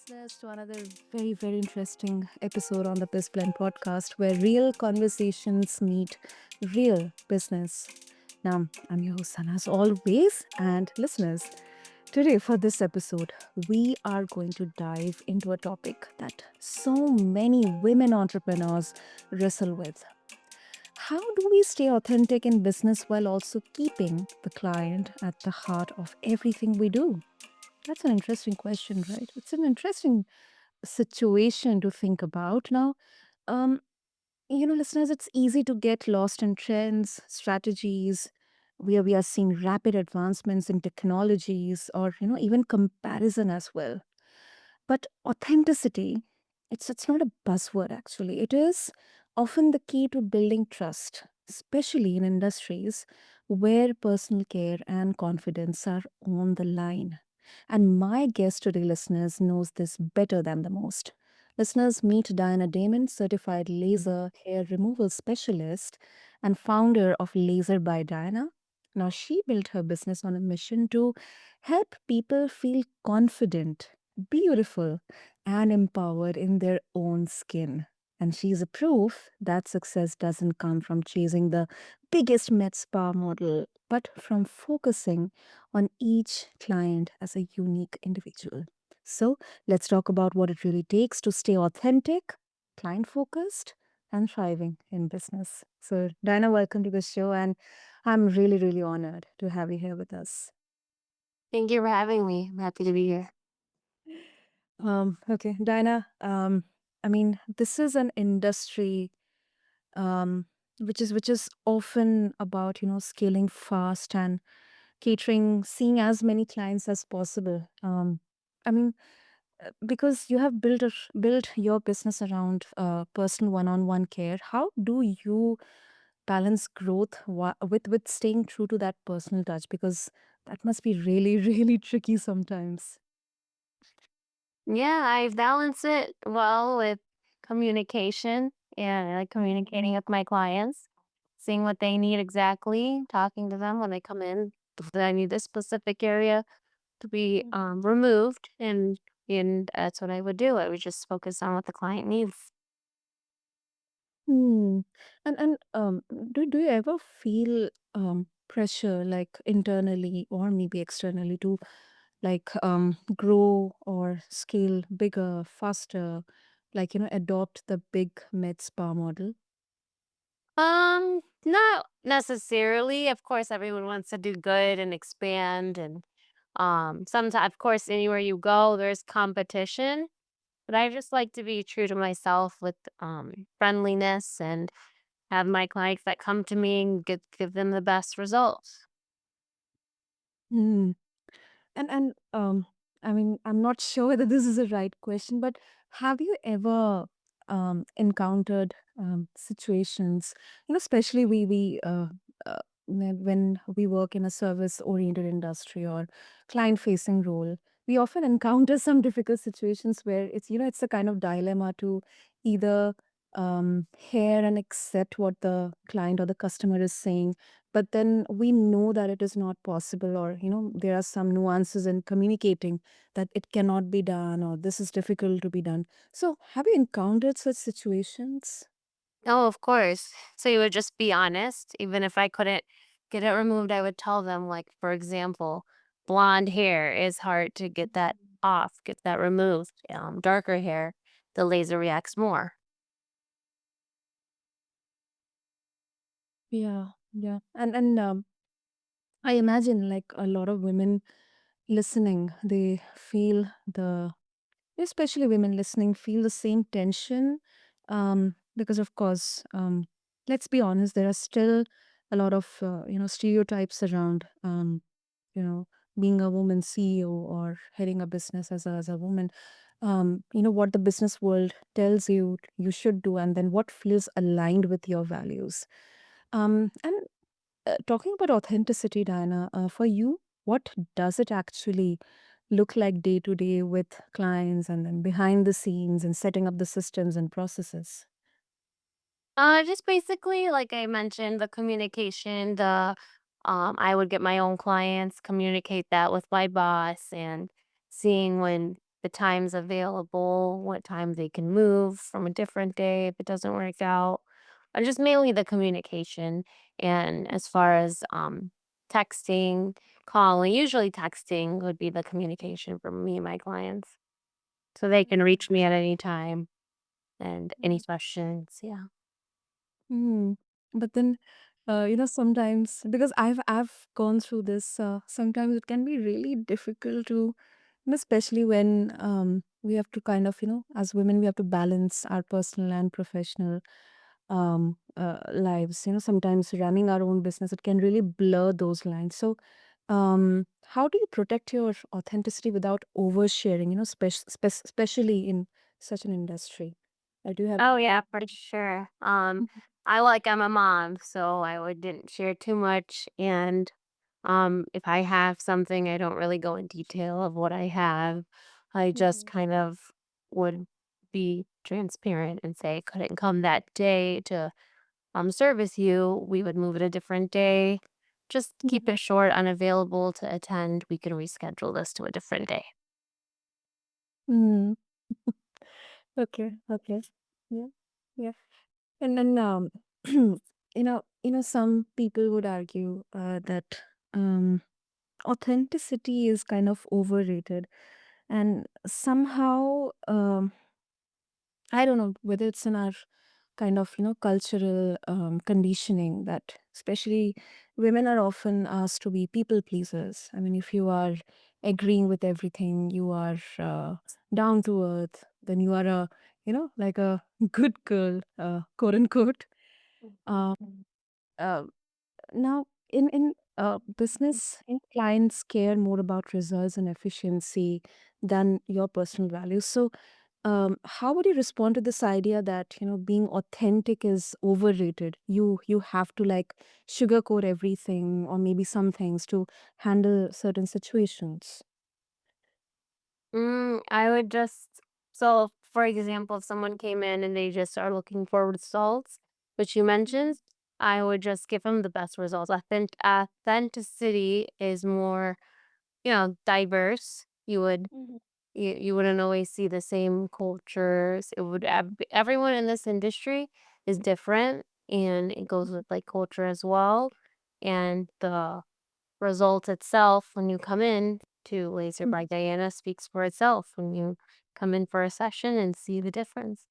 listeners, to another very interesting episode on the BizBlend podcast where real conversations meet real business. Now, I'm your host, Sana, as always, and listeners, today for this episode, we are going to dive into a topic that so many women entrepreneurs wrestle with. How do we stay authentic in business while also keeping the client at the heart of everything we do? That's an interesting question, right? It's an interesting situation to think about. Now, um, listeners, it's easy to get lost in trends, strategies, where we are seeing rapid advancements in technologies or, even comparison as well. But authenticity, it's not a buzzword actually. It is often the key to building trust, especially in industries where personal care and confidence are on the line. And my guest today, listeners, knows this better than the most. Listeners, meet Diana Daman, certified laser hair removal specialist and founder of Laser by Diana. Now, she built her business on a mission to help people feel confident, beautiful, and empowered in their own skin. And she's a proof that success doesn't come from chasing the biggest med spa model, but from focusing on each client as a unique individual. So let's talk about what it really takes to stay authentic, client focused, and thriving in business. So, Diana, welcome to the show, and I'm really honored to have you here with us. Thank you for having me. I'm happy to be here. Okay, Diana. I mean, this is an industry um, which is often about scaling fast and catering, seeing as many clients as possible. I mean, because you have built your business around personal one-on-one care. How do you balance growth with staying true to that personal touch? Because that must be really really tricky sometimes. Yeah, I balance it well with communication and I like communicating with my clients, seeing what they need exactly, talking to them when they come in. That I need this specific area to be removed, and that's what I would do. I would just focus on what the client needs. Hmm. And do you ever feel pressure like internally or maybe externally to like grow or scale bigger, faster, like adopt the big med spa model? Not necessarily. Of course, everyone wants to do good and expand, and sometimes, of course, anywhere you go, there's competition. But I just like to be true to myself with friendliness and have my clients that come to me and give them the best results. Hmm. And I mean, I'm not sure whether this is a right question, but have you ever encountered situations, especially when we work in a service oriented industry or client facing role, we often encounter some difficult situations where it's a kind of dilemma to either hear and accept what the client or the customer is saying, but then we know that it is not possible, or there are some nuances in communicating that it cannot be done or this is difficult to be done. So have you encountered such situations? Oh, of course. So you would just be honest. Even if I couldn't get it removed, I would tell them, like, for example, blonde hair is hard to get that off, get that removed. Darker hair, the laser reacts more. Yeah, and I imagine like a lot of women listening, they feel the especially women listening feel the same tension, because of course, let's be honest, there are still a lot of stereotypes around you know being a woman CEO or heading a business as a woman. What the business world tells you you should do, and then what feels aligned with your values. And talking about authenticity, Diana, for you, what does it actually look like day to day with clients and then behind the scenes and setting up the systems and processes? Just basically, like I mentioned, the communication, I would get my own clients, communicate that with my boss, and seeing when the times available, what time they can move from a different day if it doesn't work out. Just mainly the communication. And as far as texting, calling, usually texting would be the communication for me and my clients. So they can reach me at any time and any questions. Yeah. Mm. But then, sometimes because I've gone through this, sometimes it can be really difficult to, especially when we have to kind of, as women, we have to balance our personal and professional lives. Sometimes running our own business, it can really blur those lines. So, how do you protect your authenticity without oversharing? Especially in such an industry. Do you have? Oh yeah, for sure. I'm a mom, so I wouldn't share too much. And if I have something, I don't really go in detail of what I have. I just Mhm. kind of would be transparent and say, couldn't come that day to service you. We would move it a different day. Just keep it short, unavailable to attend. We can reschedule this to a different day. Mm. Okay, okay. Yeah, yeah. And then, some people would argue that authenticity is kind of overrated, and somehow, I don't know whether it's in our kind of cultural conditioning that especially women are often asked to be people pleasers. I mean, if you are agreeing with everything, you are down to earth, then you are a like a good girl, quote unquote. uh, uh, Now in business, clients care more about results and efficiency than your personal values. So how would you respond to this idea that being authentic is overrated? You have to like sugarcoat everything, or maybe some things to handle certain situations. I would just so for example, if someone came in and they just are looking for results, which you mentioned, I would just give them the best results. Authenticity is more, diverse. Mhm. You wouldn't always see the same cultures. Everyone in this industry is different, and it goes with like culture as well. And the result itself when you come in to Laser by Diana speaks for itself when you come in for a session and see the difference.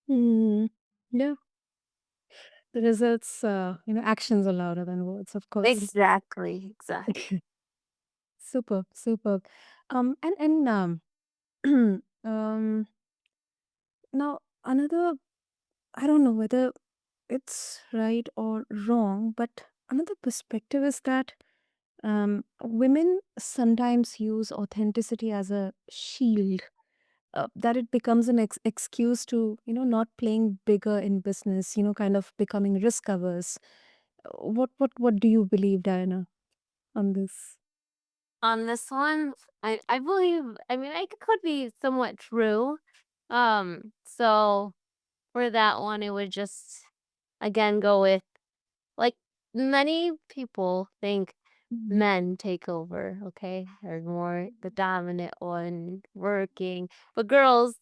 Mm. Yeah, the results, actions are louder than words, of course. Exactly, exactly. Super, super. And um, now another. I don't know whether it's right or wrong, but another perspective is that women sometimes use authenticity as a shield, that it becomes an excuse to, not playing bigger in business, kind of becoming risk averse. What do you believe, Diana, on this? On this one, I believe, I mean, it could be somewhat true. So for that one, it would just again go with like many people think Mhm. men take over, okay? Are more the dominant one working. But girls,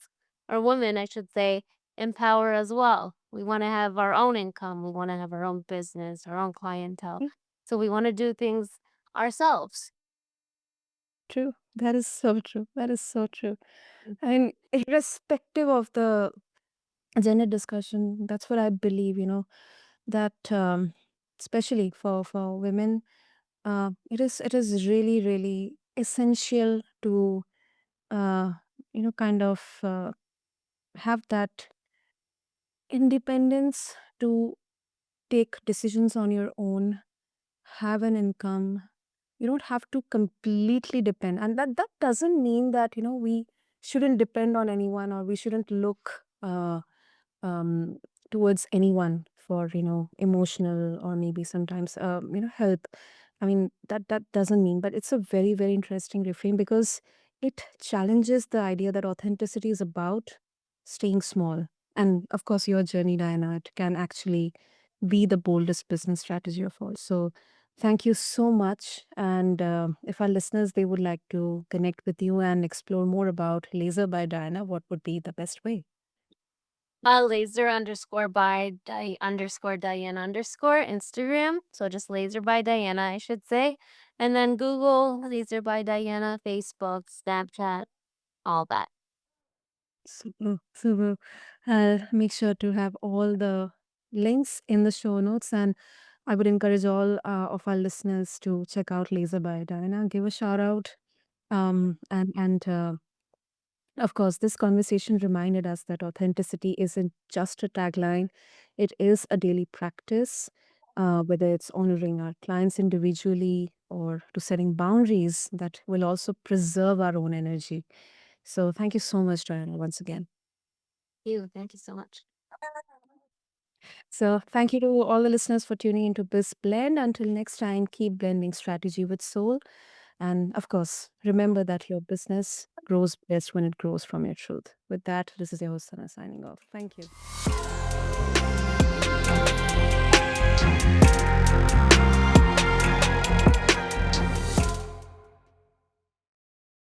or women, I should say, empower as well. We want to have our own income. We want to have our own business, our own clientele. Yeah, So we want to do things ourselves. true. That is so true. That is so true. I mean, irrespective of the gender discussion, that's what I believe, that especially for women, it is really really essential to uh, kind of have that independence to take decisions on your own, have an income. You don't have to completely depend, and that doesn't mean that we shouldn't depend on anyone, or we shouldn't look um, towards anyone for emotional, or maybe sometimes help. I mean, that doesn't mean, but it's a very very interesting reframe because it challenges the idea that authenticity is about staying small. And of course, your journey, Diana, it can actually be the boldest business strategy of all. So Thank you so much. And if our listeners they would like to connect with you and explore more about Laser by Diana, what would be the best way? Laser underscore by underscore Diana underscore Instagram. So just laser by Diana, I should say. And then Google laser by Diana, Facebook, Snapchat, all that. Super, super. I'll make sure to have all the links in the show notes, and I would encourage all of our listeners to check out Laser by Diana. Give a shout out, and of course, this conversation reminded us that authenticity isn't just a tagline; it is a daily practice. Whether it's honoring our clients individually or to setting boundaries that will also preserve our own energy. So, thank you so much, Diana, once again. Thank you so much. So, thank you to all the listeners for tuning into BizBlend. Until next time, keep blending strategy with soul. And of course, remember that your business grows best when it grows from your truth. With that, this is your host, Sana, signing off. Thank you.